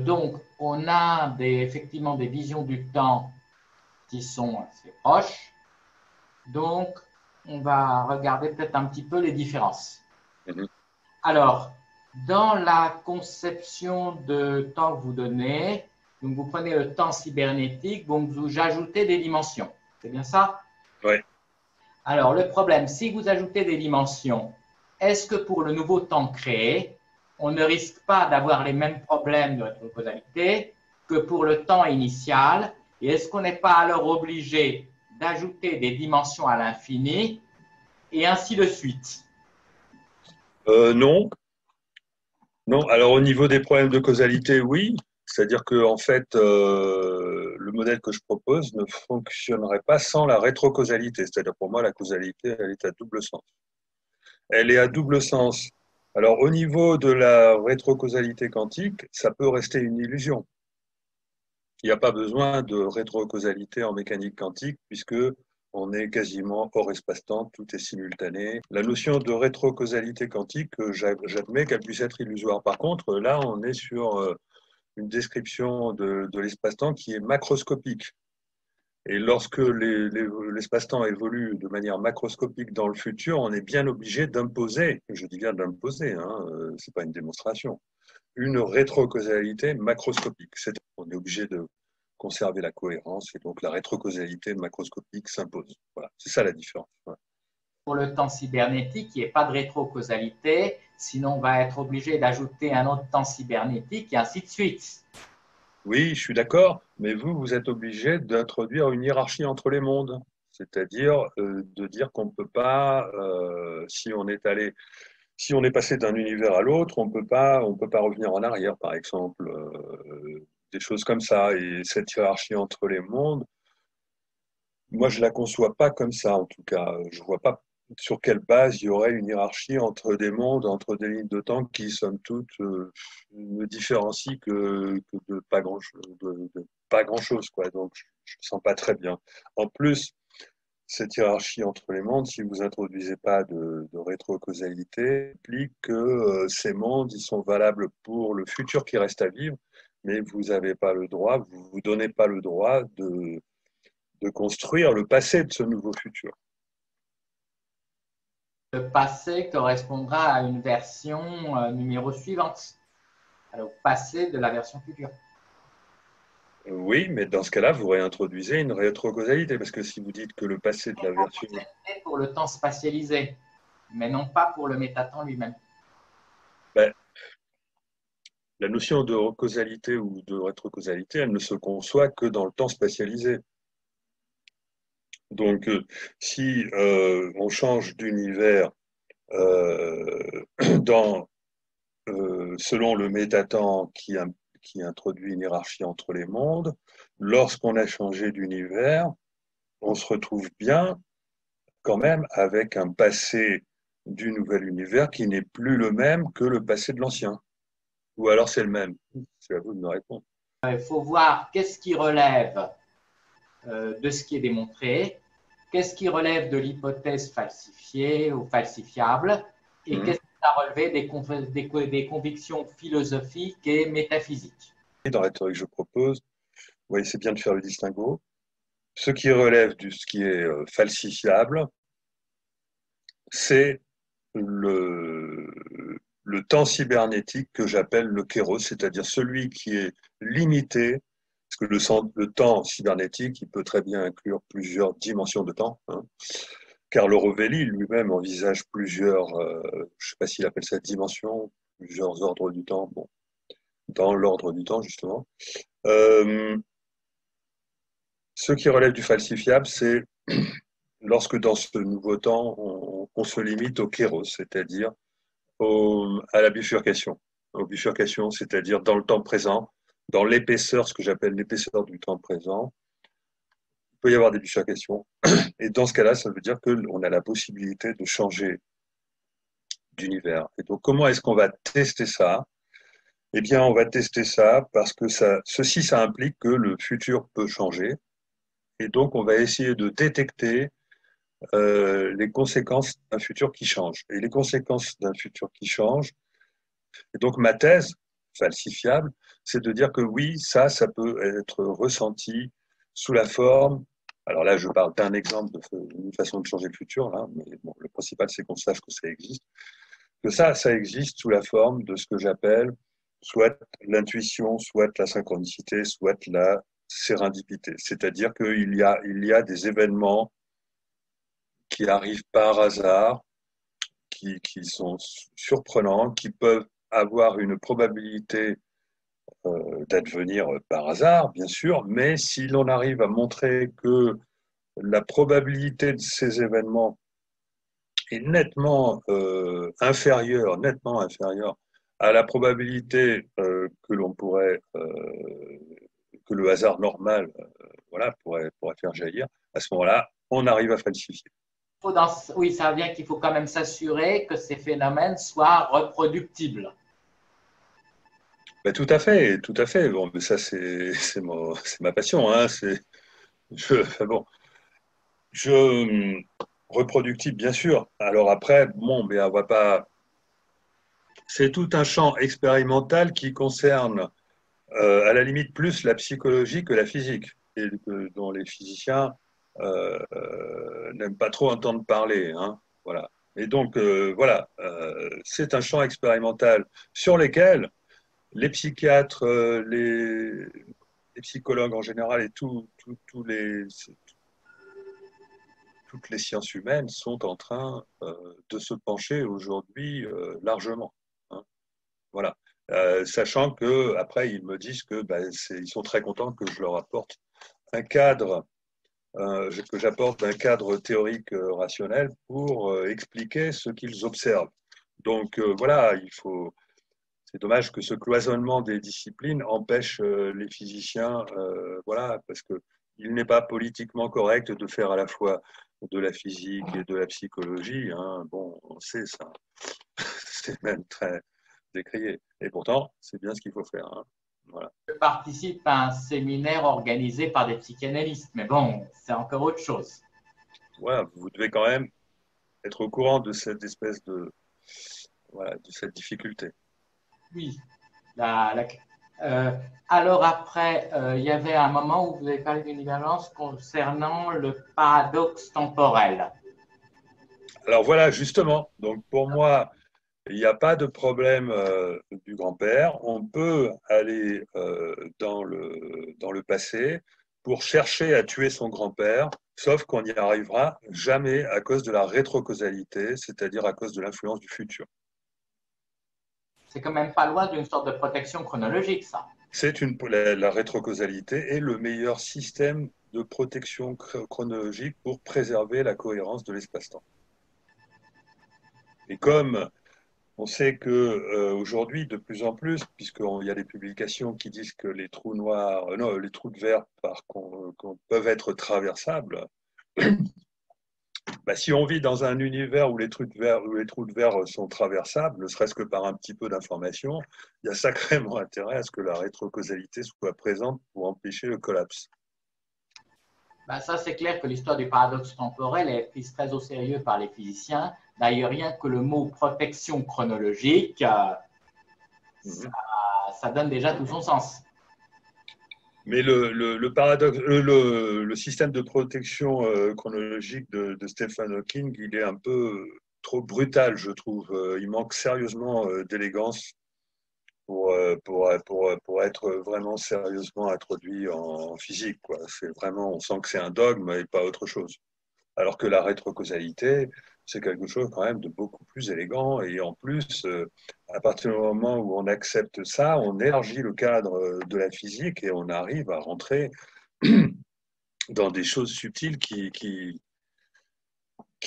Donc, on a effectivement des visions du temps qui sont assez proches. Donc, on va regarder peut-être un petit peu les différences. Mhm. Alors, dans la conception de temps que vous donnez, donc vous prenez le temps cybernétique, donc vous ajoutez des dimensions. C'est bien ça? Ouais. Alors, le problème, si vous ajoutez des dimensions, est-ce que pour le nouveau temps créé, on ne risque pas d'avoir les mêmes problèmes de rétrocausalité que pour le temps initial? Et est-ce qu'on n'est pas alors obligé d'ajouter des dimensions à l'infini et ainsi de suite? Non, non. Alors au niveau des problèmes de causalité, oui. C'est-à-dire que en fait, le modèle que je propose ne fonctionnerait pas sans la rétrocausalité. C'est-à-dire pour moi, la causalité, elle est à double sens. Elle est à double sens. Alors au niveau de la rétrocausalité quantique, ça peut rester une illusion. Il n'y a pas besoin de rétrocausalité en mécanique quantique puisque on est quasiment hors espace-temps, tout est simultané. La notion de rétrocausalité quantique, j'admets qu'elle puisse être illusoire. Par contre, là, on est sur une description de l'espace-temps qui est macroscopique. Et lorsque l'espace-temps évolue de manière macroscopique dans le futur, on est bien obligé d'imposer, je dis bien d'imposer, hein, c'est pas une démonstration, une rétrocausalité macroscopique. On est obligé de conserver la cohérence et donc la rétrocausalité macroscopique s'impose. Voilà, c'est ça la différence. Voilà. Pour le temps cybernétique, il n'y a pas de rétrocausalité, sinon on va être obligé d'ajouter un autre temps cybernétique et ainsi de suite. Oui, je suis d'accord, mais vous êtes obligé d'introduire une hiérarchie entre les mondes. C'est-à-dire de dire qu'on ne peut pas, si on est passé d'un univers à l'autre, on peut pas revenir en arrière, par exemple, des choses comme ça. Et cette hiérarchie entre les mondes, moi, je la conçois pas comme ça, en tout cas. Je vois pas sur quelle base il y aurait une hiérarchie entre des mondes, entre des lignes de temps qui, somme toute, ne différencient que de pas grand-chose, quoi. Donc, je ne sens pas très bien. En plus, cette hiérarchie entre les mondes, si vous introduisez pas de rétrocausalité, implique que ces mondes, ils sont valables pour le futur qui reste à vivre, mais vous avez pas le droit, vous vous donnez pas le droit de construire le passé de ce nouveau futur. Le passé correspondra à une version numéro suivante, au passé de la version future. Oui, mais dans ce cas-là, vous réintroduisez une rétrocausalité, parce que si vous dites que le passé de la version... Pour le temps spatialisé, mais non pas pour le métatemps lui-même. Ben, la notion de causalité ou de rétrocausalité, elle ne se conçoit que dans le temps spatialisé. Donc, si on change d'univers dans selon le métatemps qui introduit une hiérarchie entre les mondes, lorsqu'on a changé d'univers, on se retrouve bien quand même avec un passé du nouvel univers qui n'est plus le même que le passé de l'ancien. Ou alors c'est le même. C'est à vous de me répondre. Il faut voir qu'est-ce qui relève de ce qui est démontré, qu'est-ce qui relève de l'hypothèse falsifiée ou falsifiable, et Mmh. qu'est-ce qui a relevé des convictions philosophiques et métaphysiques. Dans la théorie que je propose, vous voyez, c'est bien de faire le distinguo. Ce qui relève de ce qui est falsifiable, c'est le, le temps cybernétique que j'appelle le kéros, c'est-à-dire celui qui est limité, parce que le temps cybernétique, il peut très bien inclure plusieurs dimensions de temps. Hein. Carlo Rovelli lui-même envisage plusieurs, je ne sais pas s'il appelle ça dimensions, plusieurs ordres du temps, bon, dans l'ordre du temps justement. Euh, ce qui relève du falsifiable, c'est lorsque dans ce nouveau temps, on se limite au kéros, c'est-à-dire à la bifurcation. Aux bifurcations, c'est-à-dire dans le temps présent, dans l'épaisseur, ce que j'appelle l'épaisseur du temps présent, il peut y avoir des bifurcations. Et dans ce cas-là, ça veut dire qu'on a la possibilité de changer d'univers. Et donc, comment est-ce qu'on va tester ça? Eh bien, on va tester ça parce que ça implique que le futur peut changer. Et donc, on va essayer de détecter les conséquences d'un futur qui change. Et les conséquences d'un futur qui change, et donc ma thèse, falsifiable, c'est de dire que oui, ça peut être ressenti sous la forme. Alors là, je parle d'un exemple d'une façon de changer le futur, là, mais bon, le principal, c'est qu'on sache que ça existe. Que ça existe sous la forme de ce que j'appelle soit l'intuition, soit la synchronicité, soit la sérendipité. C'est-à-dire il y a des événements qui arrivent par hasard, qui sont surprenants, qui peuvent avoir une probabilité d'advenir par hasard, bien sûr, mais si l'on arrive à montrer que la probabilité de ces événements est nettement inférieure à la probabilité que le hasard normal voilà, pourrait faire jaillir, à ce moment-là, on arrive à falsifier. Oui, ça veut dire qu'il faut quand même s'assurer que ces phénomènes soient reproductibles. Ben, tout à fait, tout à fait. Bon, mais ça, c'est ma passion. Hein. Bon, je reproductible, bien sûr. Alors après, bon, mais on va pas. C'est tout un champ expérimental qui concerne, à la limite, plus la psychologie que la physique, et dont les physiciens n'aiment pas trop entendre parler. Hein. Voilà. Et donc, voilà, c'est un champ expérimental sur lequel les psychiatres, les psychologues en général et toutes les sciences humaines sont en train de se pencher aujourd'hui largement. Hein. Voilà. Sachant que après ils me disent que ils sont très contents que je leur apporte un cadre, que j'apporte un cadre théorique rationnel pour expliquer ce qu'ils observent. Donc voilà, c'est dommage que ce cloisonnement des disciplines empêche les physiciens, voilà, parce que il n'est pas politiquement correct de faire à la fois de la physique et de la psychologie. Hein. Bon, on sait ça. C'est même très décrié. Et pourtant, c'est bien ce qu'il faut faire. Hein. Voilà. Je participe à un séminaire organisé par des psychanalystes, mais bon, c'est encore autre chose. Voilà, vous devez quand même être au courant de cette espèce voilà, de cette difficulté. Oui. Alors après, il y avait un moment où vous avez parlé d'une divergence concernant le paradoxe temporel. Alors voilà, justement, donc pour moi, il n'y a pas de problème du grand-père. On peut aller dans le passé pour chercher à tuer son grand-père, sauf qu'on n'y arrivera jamais à cause de la rétrocausalité, c'est-à-dire à cause de l'influence du futur. C'est quand même pas loin d'une sorte de protection chronologique, ça. La rétrocausalité est le meilleur système de protection chronologique pour préserver la cohérence de l'espace-temps. Et comme on sait que aujourd'hui, de plus en plus, puisqu'il y a des publications qui disent que les trous noirs, non, les trous de verre peuvent être traversables, si on vit dans un univers où les trous de verre sont traversables, ne serait-ce que par un petit peu d'information, il y a sacrément intérêt à ce que la rétrocausalité soit présente pour empêcher le collapse. Ça, c'est clair que l'histoire du paradoxe temporel est prise très au sérieux par les physiciens. D'ailleurs, rien que le mot protection chronologique, ça donne déjà tout son sens. Mais le paradoxe, le système de protection chronologique de Stephen Hawking, il est un peu trop brutal, je trouve. Il manque sérieusement d'élégance pour être vraiment sérieusement introduit en physique, quoi. C'est vraiment, on sent que c'est un dogme et pas autre chose. Alors que la rétrocausalité, c'est quelque chose quand même de beaucoup plus élégant. Et en plus, à partir du moment où on accepte ça, on élargit le cadre de la physique et on arrive à rentrer dans des choses subtiles qui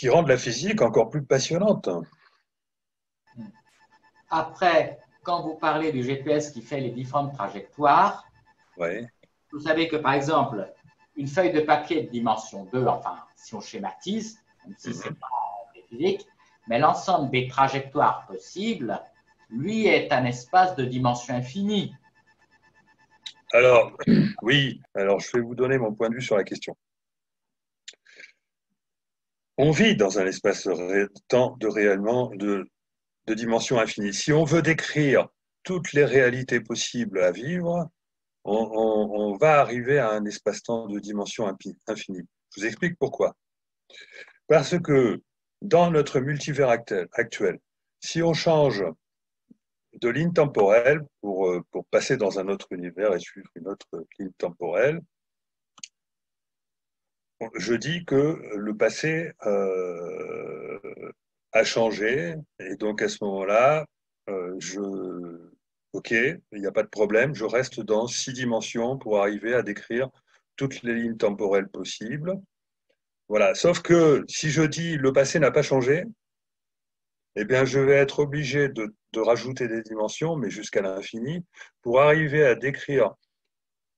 rendent la physique encore plus passionnante. Après, quand vous parlez du GPS qui fait les différentes trajectoires, Ouais. vous savez que par exemple, une feuille de papier de dimension 2, enfin, si on schématise, même si ce n'est pas physique, mais l'ensemble des trajectoires possibles, lui, est un espace de dimension infinie. Alors, oui, alors je vais vous donner mon point de vue sur la question. On vit dans un espace-temps de dimension infinie. Si on veut décrire toutes les réalités possibles à vivre, on va arriver à un espace-temps de dimension infinie. Je vous explique pourquoi. Parce que dans notre multivers actuel, si on change de ligne temporelle pour passer dans un autre univers et suivre une autre ligne temporelle, je dis que le passé a changé et donc à ce moment-là, ok, il n'y a pas de problème, je reste dans 6 dimensions pour arriver à décrire toutes les lignes temporelles possibles. Voilà. Sauf que si je dis le passé n'a pas changé, eh bien, je vais être obligé de rajouter des dimensions, mais jusqu'à l'infini, pour arriver à décrire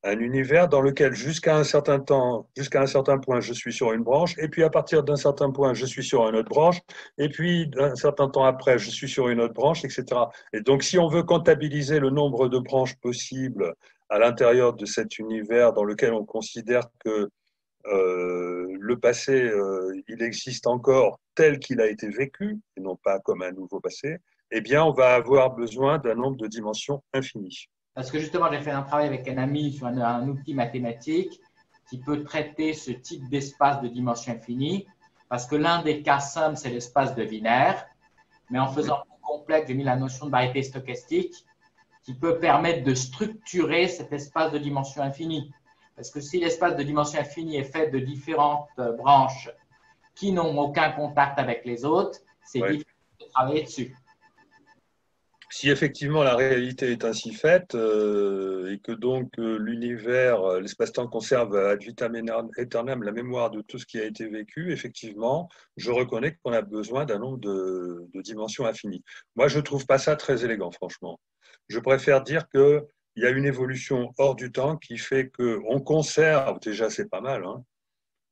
un univers dans lequel jusqu'à un certain temps, jusqu'à un certain point, je suis sur une branche, et puis à partir d'un certain point, je suis sur une autre branche, et puis un certain temps après, je suis sur une autre branche, etc. Et donc, si on veut comptabiliser le nombre de branches possibles à l'intérieur de cet univers dans lequel on considère que le passé, il existe encore tel qu'il a été vécu, et non pas comme un nouveau passé, eh bien, on va avoir besoin d'un nombre de dimensions infinies. Parce que justement, j'ai fait un travail avec un ami sur un outil mathématique qui peut traiter ce type d'espace de dimension infinie, parce que l'un des cas simples, c'est l'espace de Wiener, mais en faisant plus complexe, j'ai mis la notion de variété stochastique qui peut permettre de structurer cet espace de dimension infinie. Parce que si l'espace de dimension infinie est fait de différentes branches qui n'ont aucun contact avec les autres, c'est difficile de travailler dessus. Si effectivement la réalité est ainsi faite et que donc l'univers, l'espace-temps conserve ad vitam aeternam la mémoire de tout ce qui a été vécu, effectivement, je reconnais qu'on a besoin d'un nombre de dimensions infinies. Moi, je ne trouve pas ça très élégant, franchement. Je préfère dire qu'il y a une évolution hors du temps qui fait qu'on conserve, déjà c'est pas mal, hein,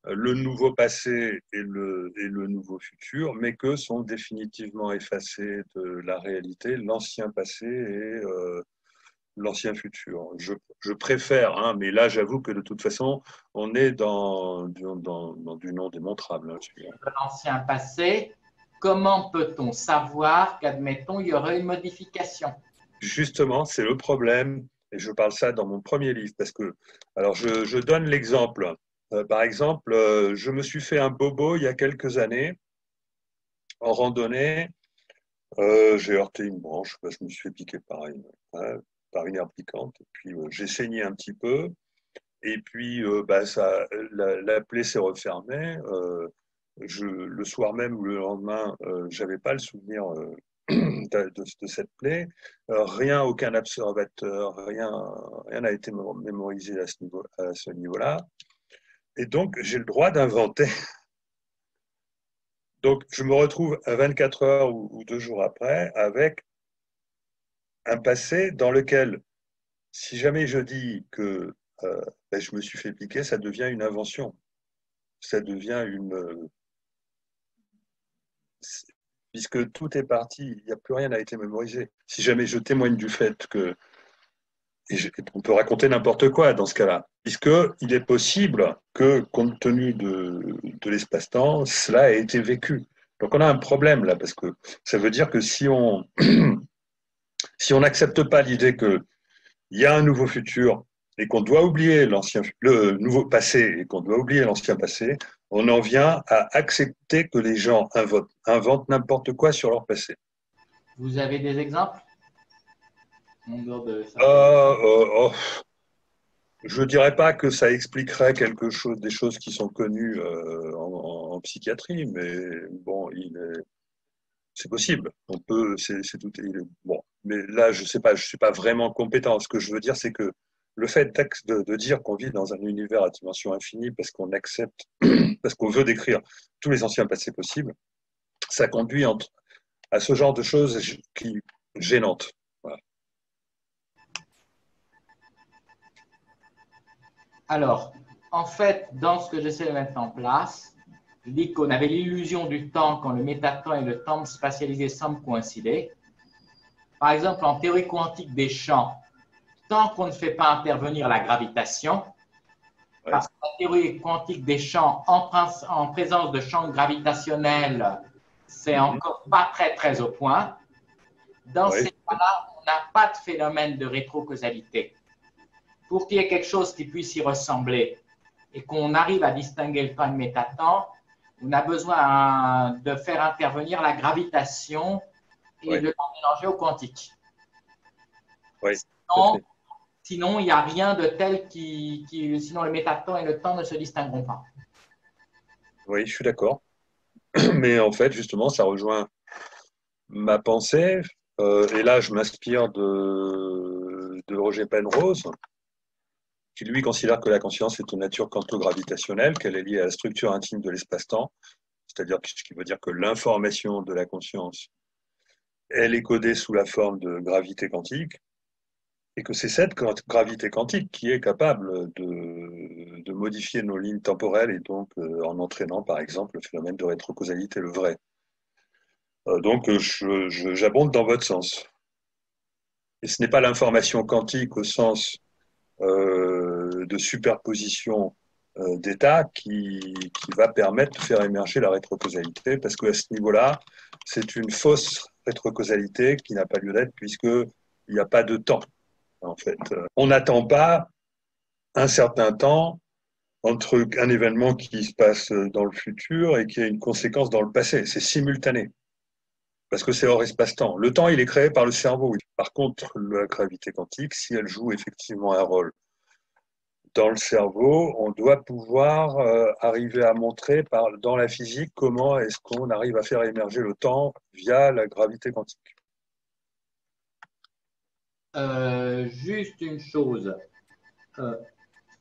le nouveau passé et le nouveau futur, mais que sont définitivement effacés de la réalité l'ancien passé et l'ancien futur. Je préfère, hein, mais là j'avoue que de toute façon, on est dans du non démontrable. Hein, l'ancien passé, comment peut-on savoir qu'admettons, il y aurait une modification? Justement, c'est le problème, et je parle ça dans mon premier livre, parce que, alors je donne l'exemple. Par exemple, je me suis fait un bobo il y a quelques années en randonnée. J'ai heurté une branche, je me suis fait piquer par une herbe piquante. Et puis j'ai saigné un petit peu. Et puis la plaie s'est refermée. Le soir même ou le lendemain, j'avais pas le souvenir de cette plaie. Rien, aucun observateur, rien n'a été mémorisé à ce niveau-là. Et donc, j'ai le droit d'inventer. Donc, je me retrouve à 24 heures ou 2 jours après avec un passé dans lequel, si jamais je dis que je me suis fait piquer, ça devient une invention. Ça devient puisque tout est parti, il n'y a plus rien à été mémorisé. Si jamais je témoigne du fait que on peut raconter n'importe quoi dans ce cas-là, puisqu'il est possible que, compte tenu de l'espace-temps, cela ait été vécu. Donc on a un problème là, parce que ça veut dire que si on n'accepte pas l'idée qu'il y a un nouveau futur et qu'on doit oublier le nouveau passé et qu'on doit oublier l'ancien passé, on en vient à accepter que les gens inventent n'importe quoi sur leur passé. Vous avez des exemples? Je ne dirais pas que ça expliquerait quelque chose, des choses qui sont connues en psychiatrie, mais bon, c'est possible. On peut, c'est tout. Bon, mais là, je sais pas, je suis pas vraiment compétent. Ce que je veux dire, c'est que le fait de dire qu'on vit dans un univers à dimension infinie parce qu'on accepte, parce qu'on veut décrire tous les anciens passés possibles, ça conduit à ce genre de choses gênantes. Voilà. Alors, en fait, dans ce que j'essaie de mettre en place, je dis qu'on avait l'illusion du temps quand le métatemps et le temps spatialisé semblent coïncider. Par exemple, en théorie quantique des champs, tant qu'on ne fait pas intervenir la gravitation, parce que la théorie quantique des champs en présence de champs gravitationnels, c'est encore pas très, très au point. Dans ces cas-là, on n'a pas de phénomène de rétrocausalité. Pour qu'il y ait quelque chose qui puisse y ressembler et qu'on arrive à distinguer le temps et le métatemps, on a besoin de faire intervenir la gravitation et de la mélanger au quantique. Oui, sinon, il n'y a rien de tel sinon le métatemps et le temps ne se distingueront pas. oui, je suis d'accord. Mais en fait, justement, ça rejoint ma pensée. Et là, je m'inspire de Roger Penrose, qui lui considère que la conscience est de nature quanto-gravitationnelle, qu'elle est liée à la structure intime de l'espace-temps, c'est-à-dire ce qui veut dire que l'information de la conscience, elle est codée sous la forme de gravité quantique, et que c'est cette gravité quantique qui est capable de modifier nos lignes temporelles et donc en entraînant par exemple le phénomène de rétrocausalité, le vrai. Donc j'abonde dans votre sens. Et ce n'est pas l'information quantique au sens de superposition d'états qui va permettre de faire émerger la rétrocausalité, parce qu'à ce niveau-là, c'est une fausse rétrocausalité qui n'a pas lieu d'être puisqu'il n'y a pas de temps. En fait, on n'attend pas un certain temps entre un événement qui se passe dans le futur et qui a une conséquence dans le passé. C'est simultané, parce que c'est hors espace-temps. Le temps, il est créé par le cerveau. Par contre, la gravité quantique, si elle joue effectivement un rôle dans le cerveau, on doit pouvoir arriver à montrer dans la physique comment est-ce qu'on arrive à faire émerger le temps via la gravité quantique. Juste une chose.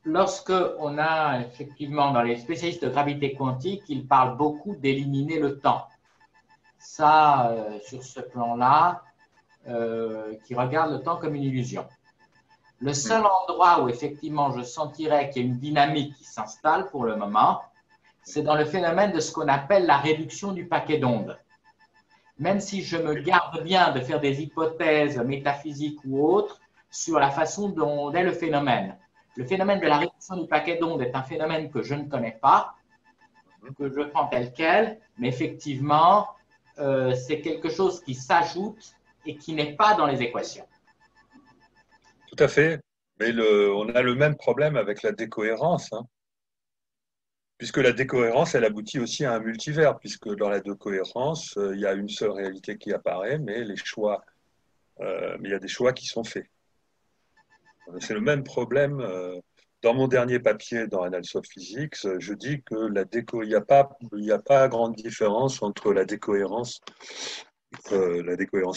Lorsque on a effectivement dans les spécialistes de gravité quantique, ils parlent beaucoup d'éliminer le temps. Ça, sur ce plan-là, qui regarde le temps comme une illusion. Le seul endroit où effectivement je sentirais qu'il y a une dynamique qui s'installe pour le moment, c'est dans le phénomène de ce qu'on appelle la réduction du paquet d'ondes. Même si je me garde bien de faire des hypothèses métaphysiques ou autres sur la façon dont est le phénomène. Le phénomène de la réduction du paquet d'ondes est un phénomène que je ne connais pas, que je prends tel quel, mais effectivement, c'est quelque chose qui s'ajoute et qui n'est pas dans les équations. Tout à fait, mais on a le même problème avec la décohérence, hein. Puisque la décohérence, elle aboutit aussi à un multivers, puisque dans la décohérence, il y a une seule réalité qui apparaît, mais mais il y a des choix qui sont faits. C'est le même problème. Dans mon dernier papier dans Annals of Physics, je dis que il n'y a pas grande différence entre la décohérence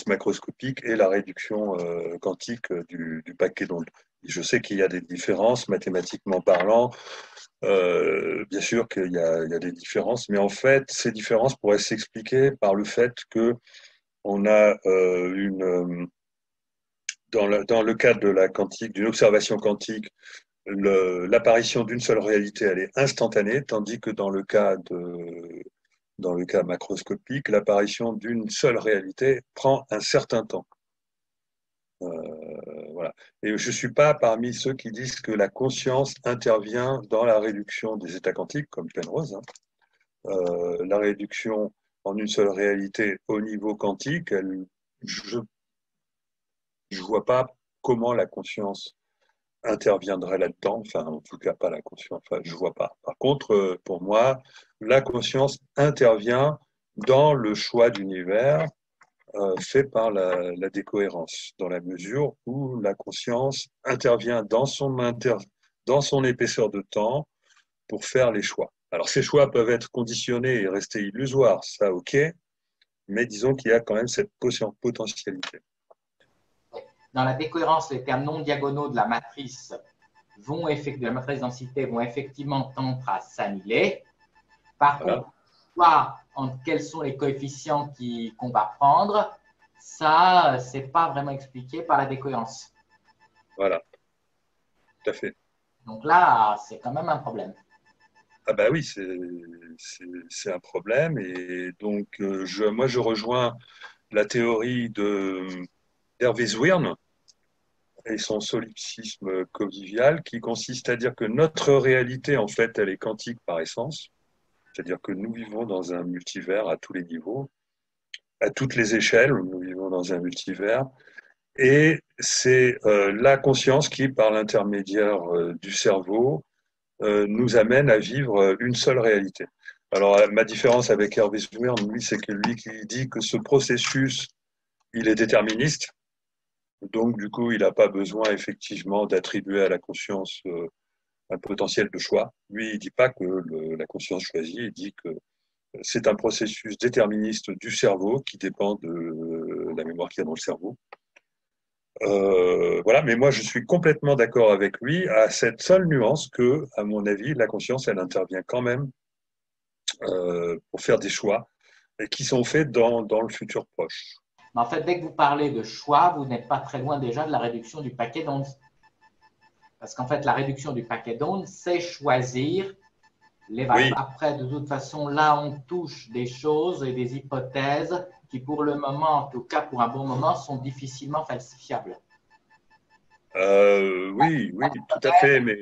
macroscopique et la réduction quantique du paquet d'ondes. Je sais qu'il y a des différences mathématiquement parlant. Bien sûr qu'il y a des différences, mais en fait, ces différences pourraient s'expliquer par le fait que on a dans le cadre de la quantique, d'une observation quantique, l'apparition d'une seule réalité, elle est instantanée, tandis que dans le cas macroscopique, l'apparition d'une seule réalité prend un certain temps. Voilà. Et je ne suis pas parmi ceux qui disent que la conscience intervient dans la réduction des états quantiques, comme Penrose, hein. La réduction en une seule réalité au niveau quantique, je ne vois pas comment la conscience interviendrait là-dedans, enfin en tout cas pas la conscience, enfin je vois pas. Par contre, pour moi, la conscience intervient dans le choix d'univers fait par la décohérence, dans la mesure où la conscience intervient dans son épaisseur de temps pour faire les choix. Alors ces choix peuvent être conditionnés et rester illusoires, ça ok, mais disons qu'il y a quand même cette potentialité. Dans la décohérence, les termes non diagonaux de la matrice de la matrice densité vont effectivement tendre à s'annuler. Par contre, quels sont les coefficients qu'on va prendre, ça, c'est pas vraiment expliqué par la décohérence. Voilà, tout à fait. Donc là, c'est quand même un problème. Ah bah oui, c'est un problème. Et donc, moi, je rejoins la théorie d'Hervé Zwirn et son solipsisme convivial qui consiste à dire que notre réalité, en fait, elle est quantique par essence. C'est-à-dire que nous vivons dans un multivers à tous les niveaux, à toutes les échelles, nous vivons dans un multivers. Et c'est la conscience qui, par l'intermédiaire du cerveau, nous amène à vivre une seule réalité. Alors, ma différence avec Hervé Zoumer, lui, c'est que lui qui dit que ce processus, il est déterministe. Donc, du coup, il n'a pas besoin effectivement d'attribuer à la conscience un potentiel de choix. Lui, il ne dit pas que la conscience choisit, il dit que c'est un processus déterministe du cerveau qui dépend de la mémoire qu'il y a dans le cerveau. Voilà, mais moi je suis complètement d'accord avec lui à cette seule nuance que, à mon avis, la conscience, elle intervient quand même pour faire des choix qui sont faits dans le futur proche. Mais en fait, dès que vous parlez de choix, vous n'êtes pas très loin déjà de la réduction du paquet d'ondes. Parce qu'en fait, la réduction du paquet d'ondes, c'est choisir les valeurs. Oui, Après, de toute façon, là, on touche des choses et des hypothèses qui, pour le moment, en tout cas pour un bon moment, sont difficilement falsifiables. oui, oui, tout à fait, mais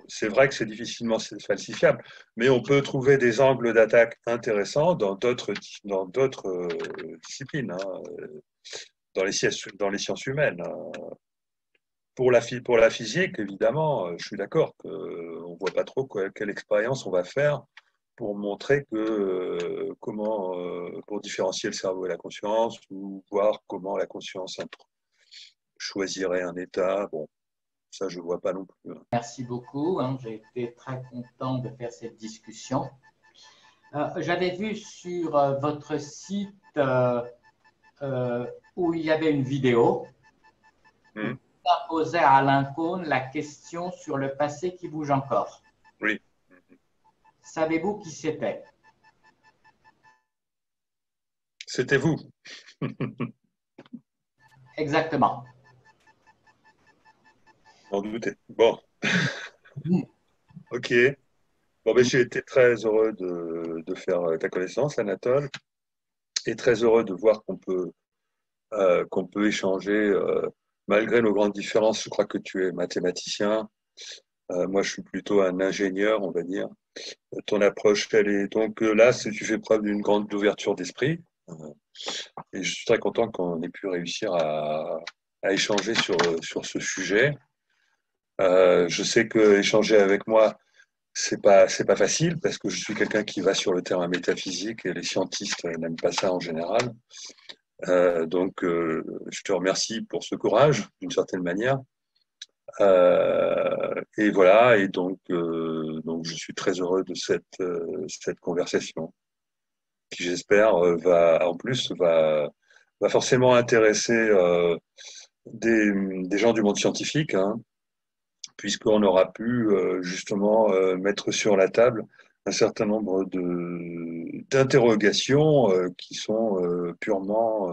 c'est vrai que c'est difficilement falsifiable, mais on peut trouver des angles d'attaque intéressants dans d'autres disciplines, hein, dans les sciences humaines, hein. Pour la physique, évidemment, je suis d'accord qu'on ne voit pas trop quelle expérience on va faire pour montrer pour différencier le cerveau et la conscience, ou voir comment la conscience choisirait un état. Bon, ça, je ne vois pas non plus, hein. Merci beaucoup. Hein, j'ai été très content de faire cette discussion. J'avais vu sur votre site où il y avait une vidéo où Hmm. vous posez à Alain Cohn la question sur le passé qui bouge encore. Oui, Savez-vous qui c'était? c'était vous. Exactement. M'en doutais. Bon, Hmm. ok. Bon, ben, j'ai été très heureux de faire ta connaissance, Anatole, et très heureux de voir qu'on peut échanger malgré nos grandes différences. Je crois que tu es mathématicien. Moi, je suis plutôt un ingénieur, on va dire. Ton approche, elle est donc là, tu fais preuve d'une grande ouverture d'esprit. Euh, et je suis très content qu'on ait pu réussir à échanger sur ce sujet. Je sais que échanger avec moi, c'est pas facile parce que je suis quelqu'un qui va sur le terrain métaphysique et les scientistes n'aiment pas ça en général. Donc, je te remercie pour ce courage, d'une certaine manière. Et voilà, et donc je suis très heureux de cette conversation qui, j'espère, en plus, va forcément intéresser des gens du monde scientifique, hein, puisqu'on aura pu justement mettre sur la table un certain nombre d'interrogations qui sont purement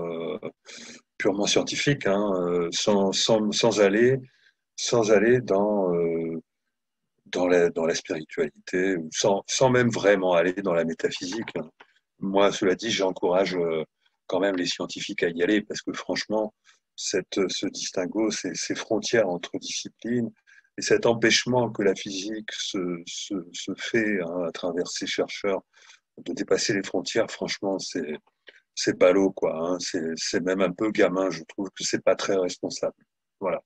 scientifiques, hein, sans aller dans la spiritualité, ou sans même vraiment aller dans la métaphysique, hein. Moi, cela dit, j'encourage quand même les scientifiques à y aller, parce que franchement, ce distinguo, ces frontières entre disciplines, et cet empêchement que la physique se fait, hein, à travers ses chercheurs de dépasser les frontières, franchement, c'est ballot, quoi, hein. C'est même un peu gamin, je trouve que c'est pas très responsable. Voilà.